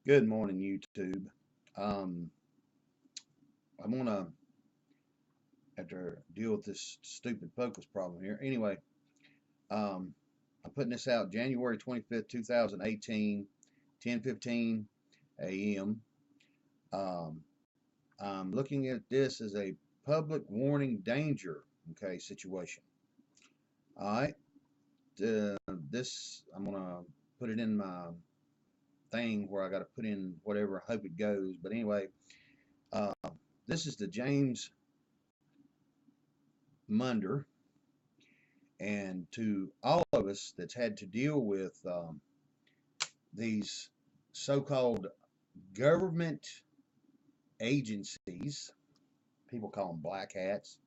Good morning, YouTube. Um, I'm gonna have to deal with this stupid focus problem here. Anyway, um, I'm putting this out January 25th, 2018, 10:15 a.m. Um, I'm looking at this as a public warning danger, okay, situation. All right. This I'm gonna put it in my thing where I got to put in whatever. I hope it goes. But anyway, uh, this is the James Munder, and to all of us that's had to deal with these so-called government agencies. People call them black hats.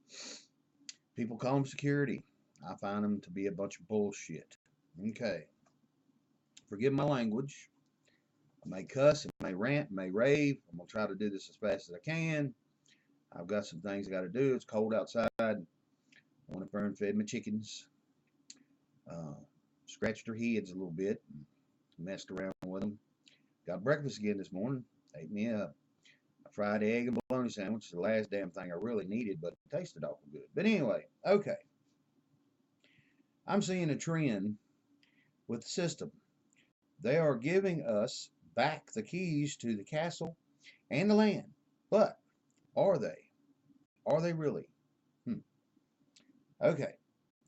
People call them security. I find them to be a bunch of bullshit. Okay, forgive my language. I may cuss, I may rant, I may rave. I'm gonna try to do this as fast as I can. I've got some things I got to do. It's cold outside. I want to burn fed my chickens. Uh, Scratched their heads a little bit. Messed around with them. Got breakfast again this morning. Ate me a fried egg and bologna sandwich. The last damn thing I really needed, but it tasted awful good. But anyway, okay. I'm seeing a trend with the system. They are giving us back the keys to the castle and the land. But are they? Are they really? Hmm. Okay.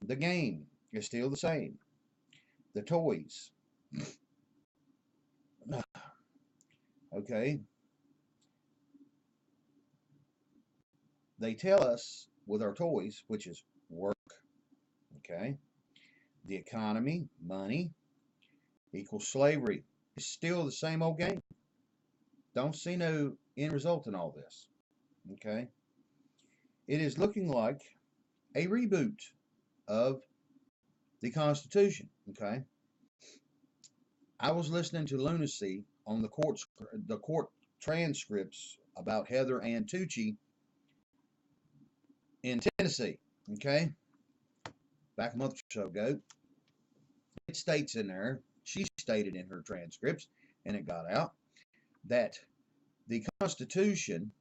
The game is still the same. The toys. Okay. They tell us with our toys, which is work, okay, the economy, money, equals slavery. It's still the same old game. Don't see no end result in all this, okay? It is looking like a reboot of the Constitution, okay? I was listening to lunacy on the court transcripts about Heather Ann Tucci in Tennessee, okay? Back a month or so ago. It states in there, she stated in her transcripts, and it got out, that the Constitution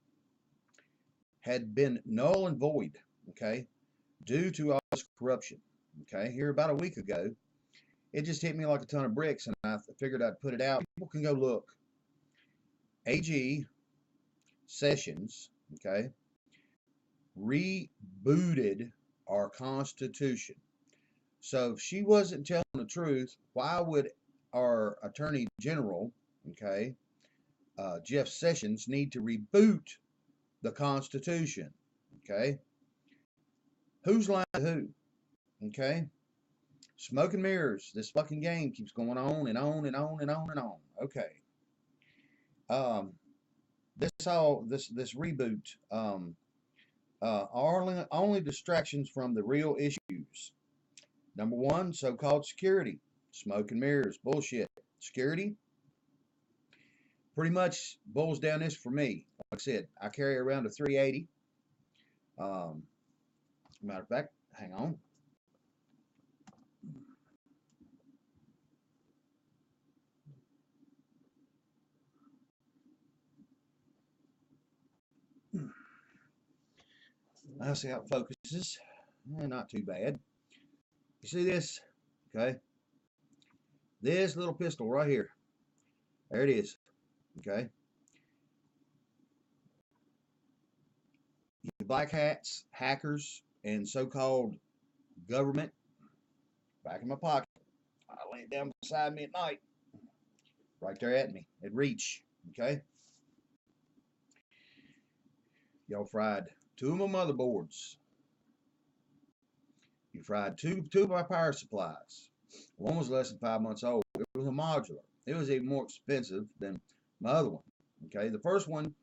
had been null and void, okay, due to all this corruption, okay. Here about a week ago, it just hit me like a ton of bricks, and I figured I'd put it out. People can go look. AG Sessions, okay, rebooted our Constitution. So if she wasn't telling the truth, why would our Attorney General, okay, Jeff Sessions, need to reboot the Constitution? Okay, who's lying to who? Okay, smoke and mirrors. This fucking game keeps going on and on and on and on and on. Okay, um, this reboot are only distractions from the real issues. Number one, so-called security, smoke and mirrors, bullshit. Security pretty much boils down this for me. Like I said, I carry around a 380. Matter of fact, hang on. I see how it focuses. Not too bad. You see this? Okay. This little pistol right here. There it is. Okay. The black hats, hackers, and so-called government back in my pocket. I lay it down beside me at night. Right there at me. At reach. Okay. Y'all fried two of my motherboards. You fried two of my power supplies. One was less than 5 months old. It was a modular. It was even more expensive than my other one. Okay, the first one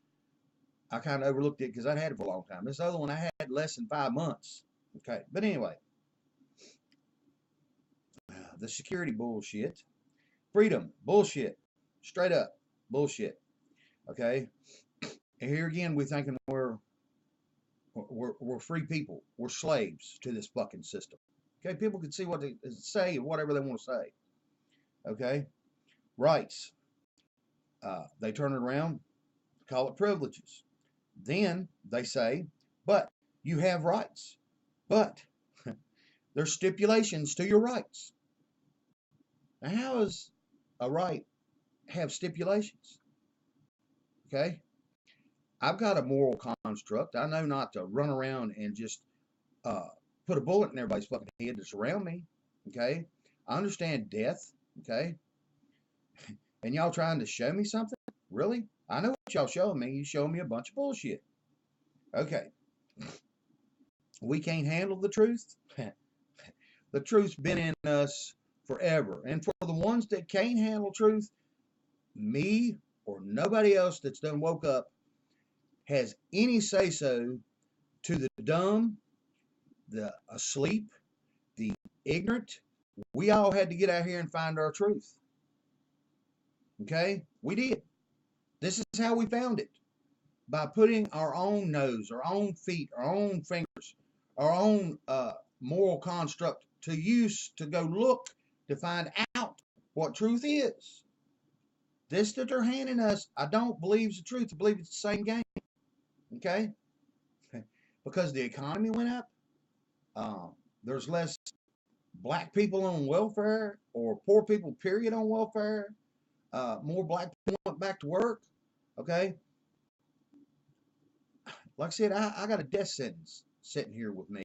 I kind of overlooked it because I'd had it for a long time. This other one I had less than 5 months. Okay, but anyway, the security bullshit, freedom bullshit, straight up bullshit. Okay, and here again we're thinking we're free people. We're slaves to this fucking system. Okay, people can see what they say, whatever they want to say. Okay, rights. They turn it around, call it privileges. Then they say, but you have rights. But there's stipulations to your rights. Now, how does a right have stipulations? Okay? I've got a moral construct. I know not to run around and just uh, put a bullet in everybody's fucking head that's around me. Okay? I understand death. Okay? And y'all trying to show me something? Really? I know what y'all showing me. You showing me a bunch of bullshit. Okay. We can't handle the truth. The truth's been in us forever. And for the ones that can't handle truth, me or nobody else that's done woke up has any say-so to the dumb, the asleep, the ignorant. We all had to get out here and find our truth. Okay? We did. This is how we found it. By putting our own nose, our own feet, our own fingers, our own moral construct to use to go look to find out what truth is. This that they're handing us, I don't believe is the truth. I believe it's the same game. Okay? Because the economy went up. There's less black people on welfare or poor people, period, on welfare. More black people went back to work. Okay? Like I said, I got a death sentence sitting here with me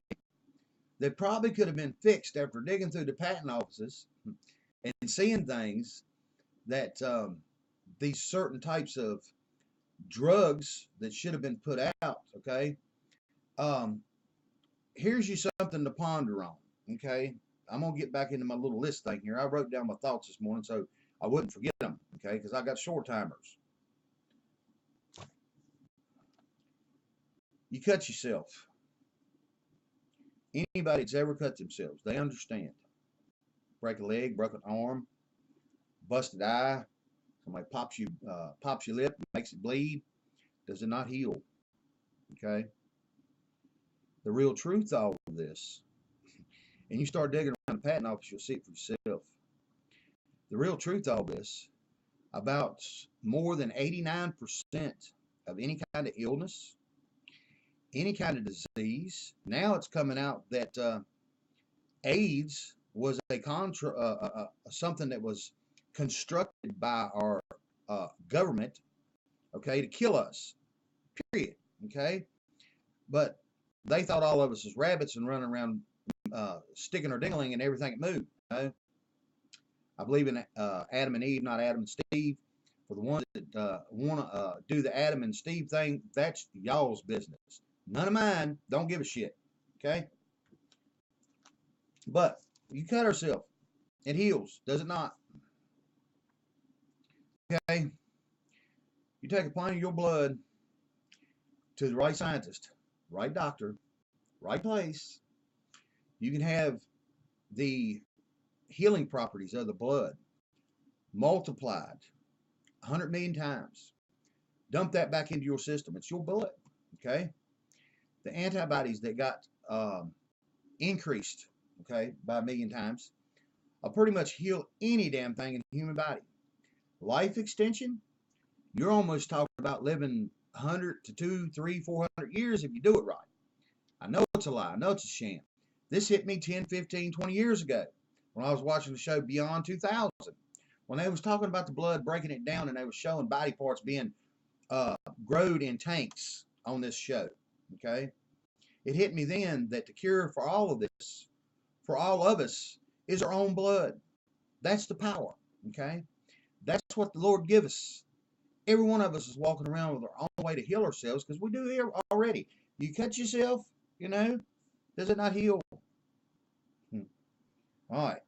that probably could have been fixed after digging through the patent offices and seeing things that these certain types of drugs that should have been put out, okay? Here's you something to ponder on, okay? I'm going to get back into my little list thing here. I wrote down my thoughts this morning so I wouldn't forget them, okay? Because I got short timers. You cut yourself. Anybody that's ever cut themselves, they understand. Break a leg, broken arm, busted eye, somebody pops your lip, makes it bleed. Does it not heal? Okay? The real truth of all of this, and you start digging around the patent office, you'll see it for yourself. The real truth of all this, about more than 89% of any kind of illness, any kind of disease, now it's coming out that AIDS was something that was constructed by our government, okay, to kill us, period, okay? But they thought all of us was rabbits and running around sticking our dingling in everything that moved. You know? I believe in Adam and Eve, not Adam and Steve. For the ones that want to do the Adam and Steve thing, that's y'all's business. None of mine. Don't give a shit. Okay? But you cut ourselves. It heals, does it not? Okay? You take a pint of your blood to the right scientist, right doctor, right place. You can have the healing properties of the blood multiplied 100 million times. Dump that back into your system. It's your blood. Okay? The antibodies that got increased, okay, by 1 million times, will pretty much heal any damn thing in the human body. Life extension, you're almost talking about living 100 to 200, 300, 400 years if you do it right. I know it's a lie. I know it's a sham. This hit me 10, 15, 20 years ago when I was watching the show Beyond 2000. When they was talking about the blood, breaking it down, and they was showing body parts being growed in tanks on this show. Okay? It hit me then that the cure for all of this, for all of us, is our own blood. That's the power. Okay? That's what the Lord give us. Every one of us is walking around with our own way to heal ourselves because we do here already. You cut yourself, you know, does it not heal? All right.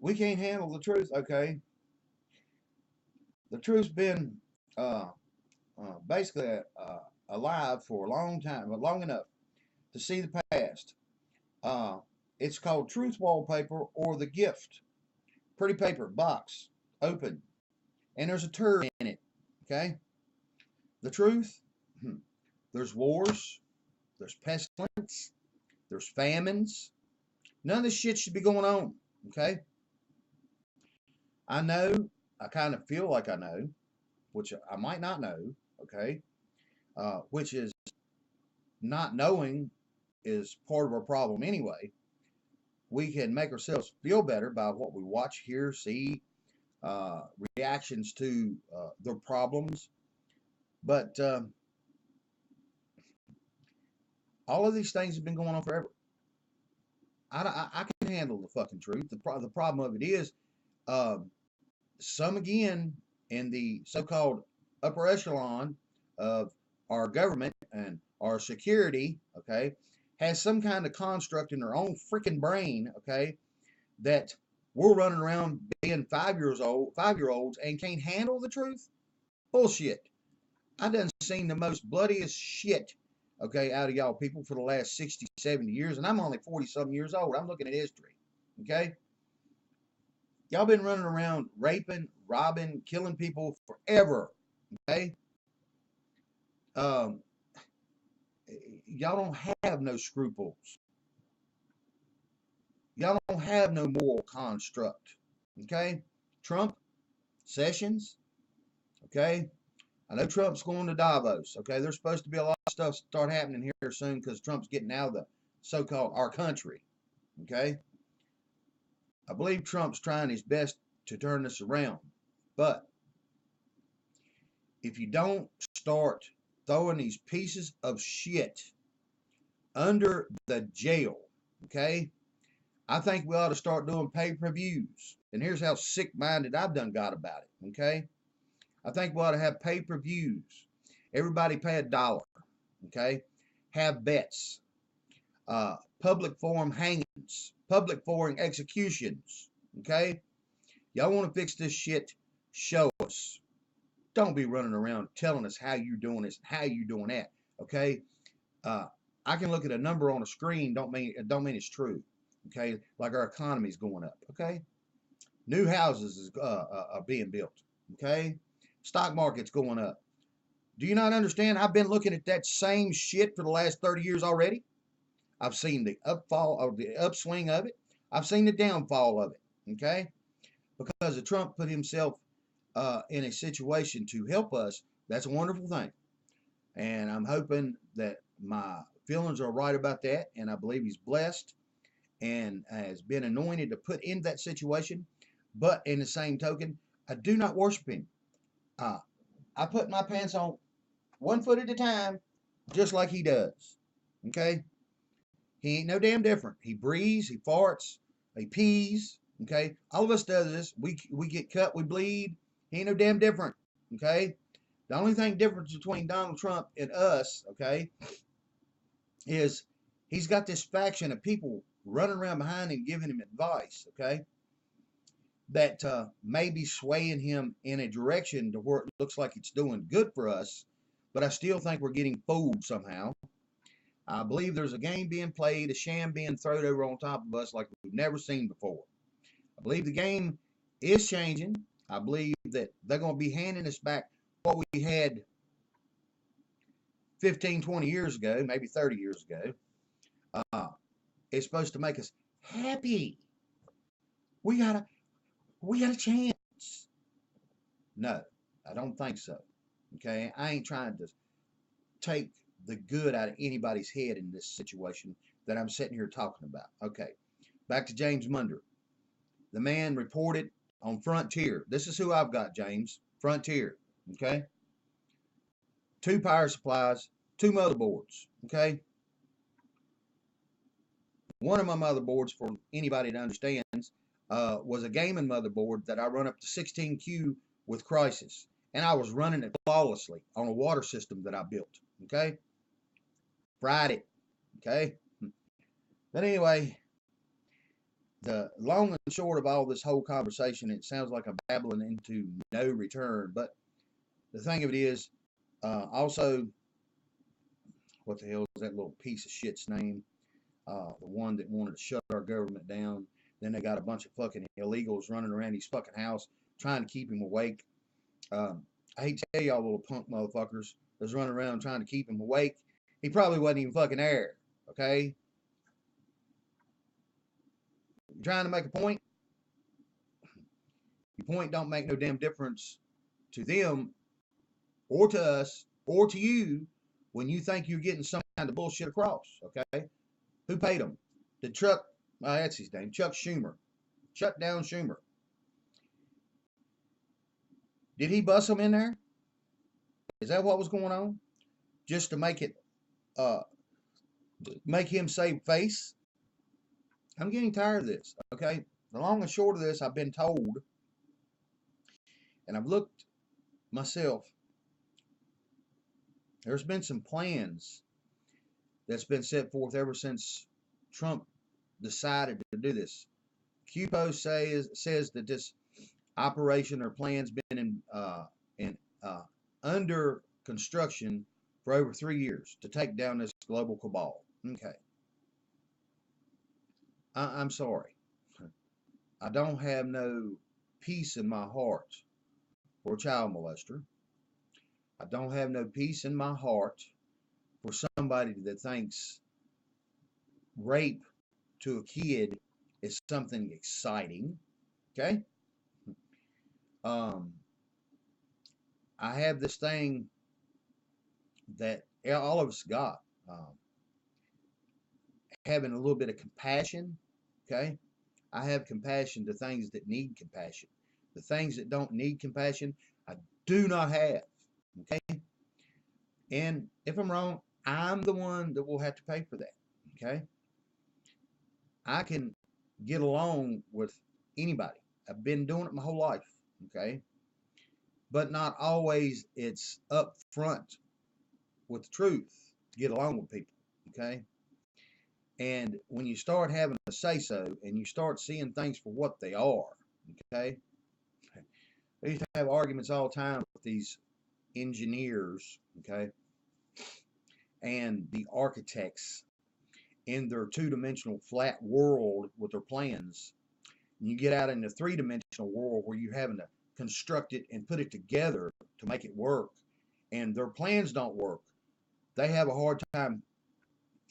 We can't handle the truth, okay? The truth's been basically alive for a long time, but long enough to see the past. It's called truth wallpaper or the gift. Pretty paper, box, open, and there's a turd in it, okay? The truth, there's wars, there's pestilence, there's famines. None of this shit should be going on, okay? I know, I kind of feel like I know, which I might not know, okay? Which is not knowing is part of our problem anyway. We can make ourselves feel better by what we watch, hear, see, uh, reactions to their problems. But all of these things have been going on forever. I can handle the fucking truth. The problem of it is, um, some again in the so-called upper echelon of our government and our security, okay, has some kind of construct in their own freaking brain, okay, that we're running around being 5 year olds and can't handle the truth. Bullshit. I done seen the most bloodiest shit, okay, out of y'all people for the last 60, 70 years, and I'm only 40 something years old. I'm looking at history, okay? Y'all been running around raping, robbing, killing people forever, okay? Um, y'all don't have no scruples. Y'all don't have no moral construct, okay? Trump, Sessions, okay? I know Trump's going to Davos, okay? There's supposed to be a lot of stuff start happening here soon because Trump's getting out of the so-called our country, okay? I believe Trump's trying his best to turn this around, but if you don't start throwing these pieces of shit under the jail, okay, I think we ought to start doing pay-per-views. And here's how sick-minded I've done got about it, okay? I think we ought to have pay-per-views. Everybody pay $1, okay? Have bets. Public forum hangings. Public forum executions, okay? Y'all want to fix this shit? Show us. Don't be running around telling us how you're doing this and how you're doing that, okay? I can look at a number on a screen, don't mean it's true, okay? Like our economy's going up, okay? New houses are being built, okay? Stock market's going up. Do you not understand? I've been looking at that same shit for the last 30 years already. I've seen the upfall or the upswing of it. I've seen the downfall of it, okay? Because Trump put himself in a situation to help us. That's a wonderful thing. And I'm hoping that my feelings are right about that. And I believe he's blessed and has been anointed to put in that situation. But in the same token, I do not worship him. I put my pants on 1 foot at a time, just like he does. Okay? He ain't no damn different. He breathes, he farts, he pees. Okay? All of us does this. We get cut, we bleed. He ain't no damn different. Okay? The only thing difference between Donald Trump and us, okay, is he's got this faction of people running around behind him giving him advice, okay, that may be swaying him in a direction to where it looks like it's doing good for us, but I still think we're getting fooled somehow. I believe there's a game being played, a sham being thrown over on top of us like we've never seen before. I believe the game is changing. I believe that they're going to be handing us back what we had 15, 20 years ago, maybe 30 years ago. It's supposed to make us happy. We got a chance. No, I don't think so. Okay, I ain't trying to take the good out of anybody's head in this situation that I'm sitting here talking about. Okay, back to James Munder. The man reported on Frontier. This is who I've got, James. Frontier. Okay, 2 power supplies, 2 motherboards. Okay, one of my motherboards, for anybody that understands, was a gaming motherboard that I run up to 16Q with Crisis. And I was running it flawlessly on a water system that I built. Okay? Fried it. Okay? But anyway, the long and short of all this whole conversation, it sounds like I'm babbling into no return. But the thing of it is, also, what the hell is that little piece of shit's name? The one that wanted to shut our government down. Then they got a bunch of fucking illegals running around his fucking house trying to keep him awake. I hate to tell y'all little punk motherfuckers that's running around trying to keep him awake. He probably wasn't even fucking there. Okay? You're trying to make a point? Your point don't make no damn difference to them or to us or to you when you think you're getting some kind of bullshit across, okay? Who paid them? Did Chuck, that's his name, Chuck Schumer, shut down Schumer. Did he bust them in there? Is that what was going on? Just to make it, make him save face? I'm getting tired of this, okay? The long and short of this, I've been told, and I've looked myself, there's been some plans that's been set forth ever since Trump decided to do this. QPO says that this operation or plan's been in under construction for over 3 years to take down this global cabal. Okay. I'm sorry. I don't have no peace in my heart for a child molester. I don't have no peace in my heart for somebody that thinks rape to a kid is something exciting. Okay? I have this thing that all of us got. Having a little bit of compassion. Okay? I have compassion to things that need compassion. The things that don't need compassion, I do not have. Okay? And if I'm wrong, I'm the one that will have to pay for that. Okay? I can get along with anybody. I've been doing it my whole life. Okay? But not always it's up front with the truth to get along with people. Okay? And when you start having a say-so and you start seeing things for what they are, okay? I used to have arguments all the time with these engineers, okay, and the architects in their two-dimensional flat world with their plans. And you get out in the three-dimensional world where you're having to construct it and put it together to make it work, and their plans don't work. They have a hard time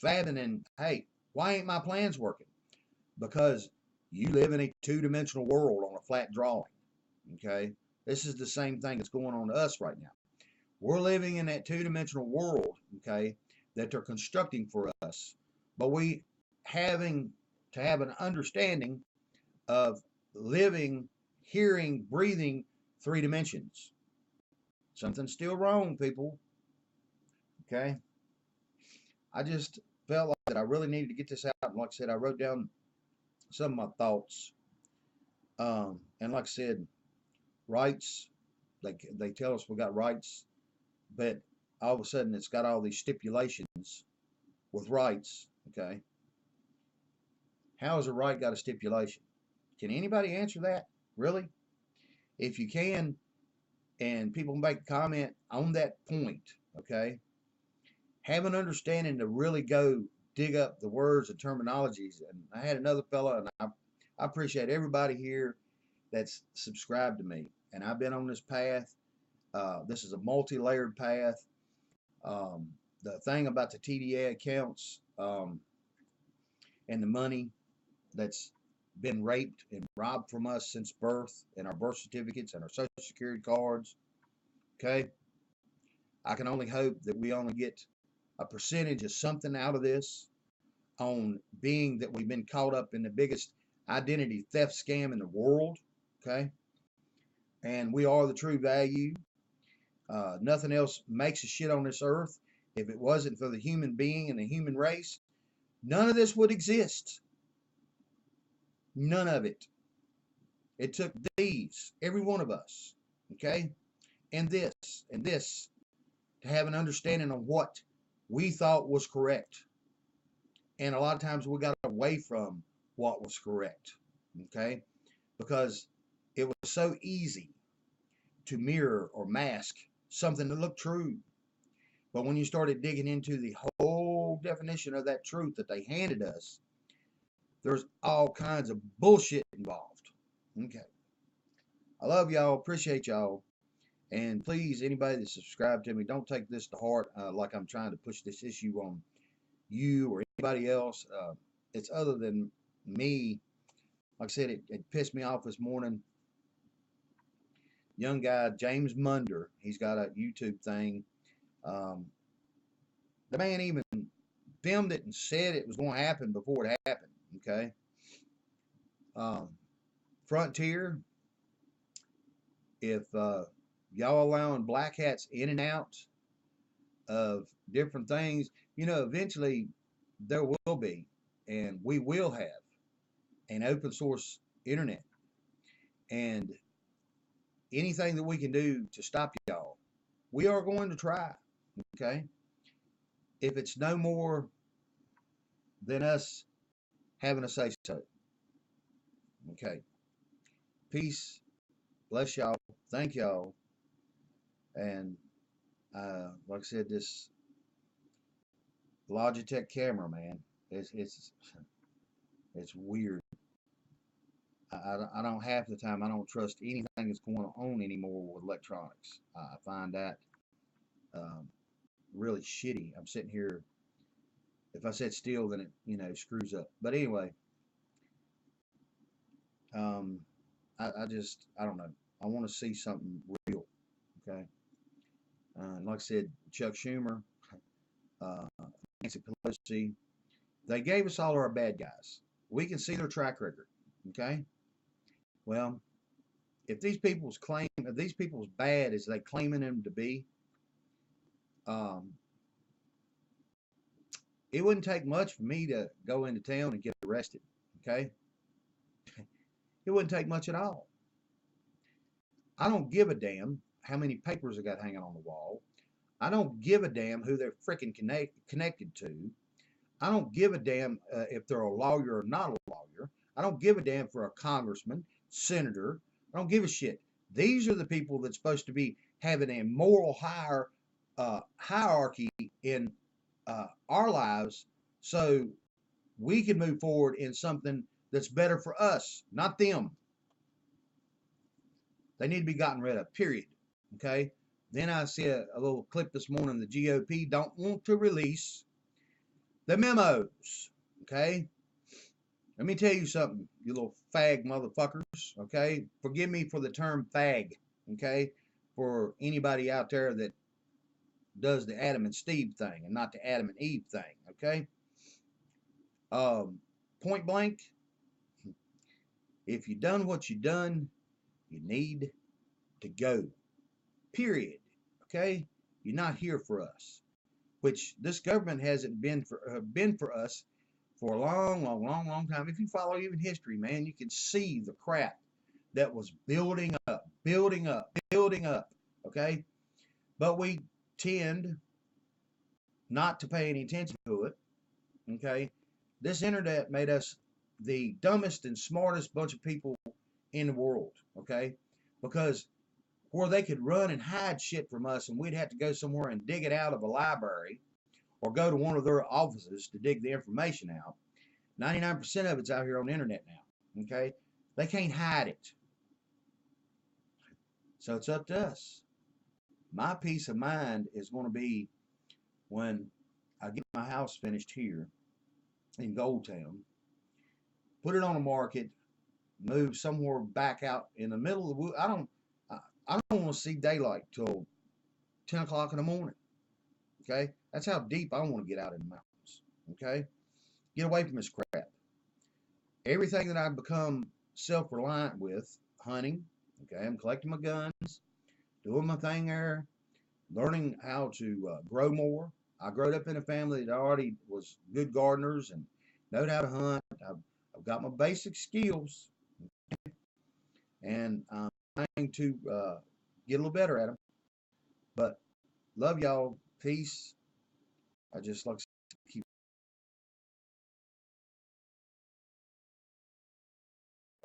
fathoming, hey, why ain't my plans working? Because you live in a two-dimensional world on a flat drawing, okay? This is the same thing that's going on to us right now. We're living in that two-dimensional world, okay, that they're constructing for us, but we having to have an understanding of living, hearing, breathing 3 dimensions. Something's still wrong, people, okay? I just felt like that I really needed to get this out, and like I said, I wrote down some of my thoughts, and like I said, rights, they tell us we got rights, but all of a sudden it's got all these stipulations with rights, okay? How has a right got a stipulation? Can anybody answer that? Really? If you can, and people make a comment on that point, okay, have an understanding to really go dig up the words and terminologies. And I had another fella, and I appreciate everybody here that's subscribed to me. And I've been on this path. This is a multi-layered path. The thing about the TDA accounts and the money that's been raped and robbed from us since birth, and our birth certificates and our social security cards, okay, I can only hope that we only get a percentage of something out of this, on being that we've been caught up in the biggest identity theft scam in the world, okay? And we are the true value. Nothing else makes a shit on this earth. If it wasn't for the human being and the human race, none of this would exist. None of it. It took these, every one of us, okay, and this, to have an understanding of what we thought was correct. And a lot of times we got away from what was correct, okay, because it was so easy to mirror or mask something that looked true. But when you started digging into the whole definition of that truth that they handed us, there's all kinds of bullshit involved. Okay. I love y'all. Appreciate y'all. And please, anybody that subscribed to me, don't take this to heart like I'm trying to push this issue on you or anybody else. It's other than me. Like I said, it pissed me off this morning young guy, James Munder. He's got a YouTube thing. Um, the man even filmed it and said it was going to happen before it happened. Okay. Um, Frontier, if y'all allowing black hats in and out of different things, eventually there will be, and we will have an open source internet. And anything that we can do to stop y'all, we are going to try. Okay. If it's no more than us having a say so. Okay. Peace. Bless y'all. Thank y'all. And like I said, this Logitech camera, man, it's weird. I don't half the time I don't trust anything that's going on anymore with electronics. I find that really shitty. I'm sitting here. If I sit still, then it screws up. But anyway, I don't know. I want to see something real. Okay. Like I said, Chuck Schumer, uh, Nancy Pelosi, they gave us all our bad guys. We can see their track record. Okay. Well, if these people's bad as they claiming them to be, um, it wouldn't take much for me to go into town and get arrested. Okay. It wouldn't take much at all. I don't give a damn how many papers I got hanging on the wall. I don't give a damn who they're freaking connected to. I don't give a damn if they're a lawyer or not a lawyer. I don't give a damn for a congressman, senator. I don't give a shit. These are the people that's supposed to be having a moral hierarchy in our lives, so we can move forward in something that's better for us, not them. They need to be gotten rid of, period. Okay? Then I see a little clip this morning. The GOP don't want to release the memos. Okay? Let me tell you something, you little fag motherfuckers. Okay? Forgive me for the term fag. Okay? For anybody out there that does the Adam and Steve thing and not the Adam and Eve thing. Okay? Point blank, if you done what you done, you need to go. Period. Okay? You're not here for us. Which this government hasn't been for us for a long time. If you follow even history, man, you can see the crap that was building up. Okay? But we tend not to pay any attention to it. Okay? This internet made us the dumbest and smartest bunch of people in the world. Okay? Because where they could run and hide shit from us and we'd have to go somewhere and dig it out of a library or go to one of their offices to dig the information out. 99% of it's out here on the internet now. Okay? They can't hide it. So it's up to us. My peace of mind is going to be when I get my house finished here in Goldtown, put it on the market, move somewhere back out in the middle of the woods. I don't want to see daylight till 10 o'clock in the morning. Okay? That's how deep I want to get out in the mountains. Okay? Get away from this crap. Everything that I've become self-reliant with, hunting, okay, I'm collecting my guns, doing my thing there, learning how to grow more. I grew up in a family that already was good gardeners and knowed how to hunt. I've got my basic skills, and I'm trying to get a little better at them. But love y'all. Peace. I just like to keep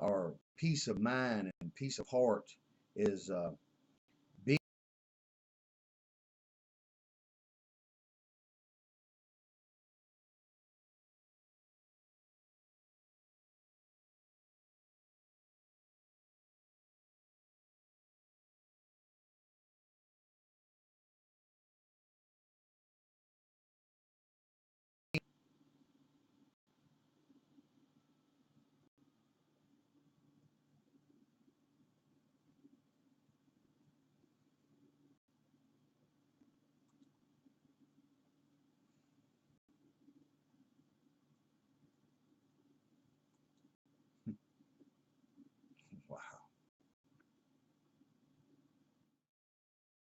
our peace of mind and peace of heart is